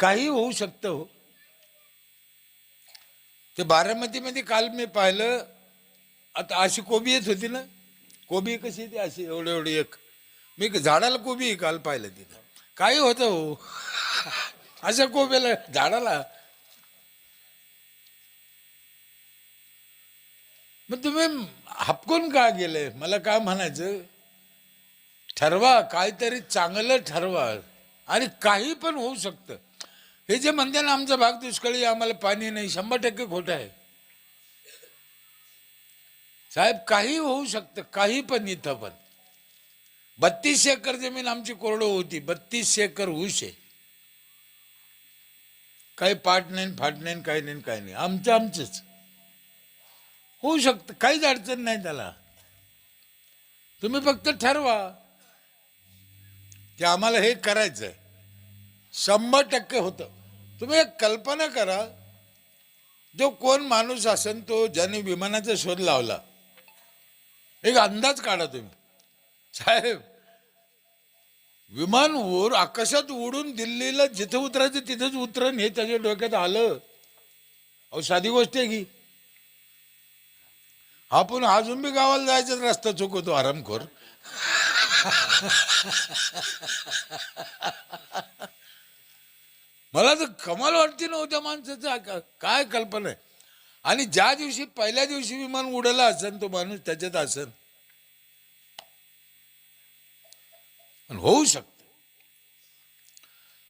काही होऊ शकतं हो. ते बारामतीमध्ये काल मी पाहिलं, आता अशी कोबी येत होती ना, कोबी कशी ती अशी एवढी एवढी एक, मी झाडाला कोबी काल पाहिलं तिथं. काही होतं हो अशा कोबीला झाडाला. मग तुम्ही हपकून का गेले? मला काय म्हणायचं, ठरवा, काहीतरी चांगलं ठरवा. आणि काही पण होऊ शकतं. हे जे म्हणते ना आमचा भाग दुष्काळी, आम्हाला पाणी नाही, 100% खोटं आहे साहेब. काही होऊ शकतं, काही पण. इथं पण 32 एकर जमीन आमची कोरडो होती, 32 एकर ऊस आहे. काही पाट नाही, फाट नाही, काही नाही, काही नाही, आमचंच होऊ शकतं. काहीच अडचण नाही त्याला. तुम्ही फक्त ठरवा की आम्हाला हे करायचंय. 100% होतं. तुम्ही एक कल्पना करा, जो कोण माणूस असेल तो ज्याने विमानाचा शोध लावला, एक अंदाज काढा तुम्ही साहेब. विमान वर आकाशात उडून दिल्लीला जिथं उतरायचं तिथंच उतरण, हे त्याच्या डोक्यात आलं. अहो साधी गोष्ट आहे की. आपण अजून बी गावाला जायचा रस्ता चुकवतो आरामखोर. मला तर कमाल वाटते नव्हत्या माणसाचं, काय कल्पना आहे. आणि ज्या दिवशी पहिल्या दिवशी विमान उडला असेल तो माणूस त्याच्यात असेल, होऊ शकतं.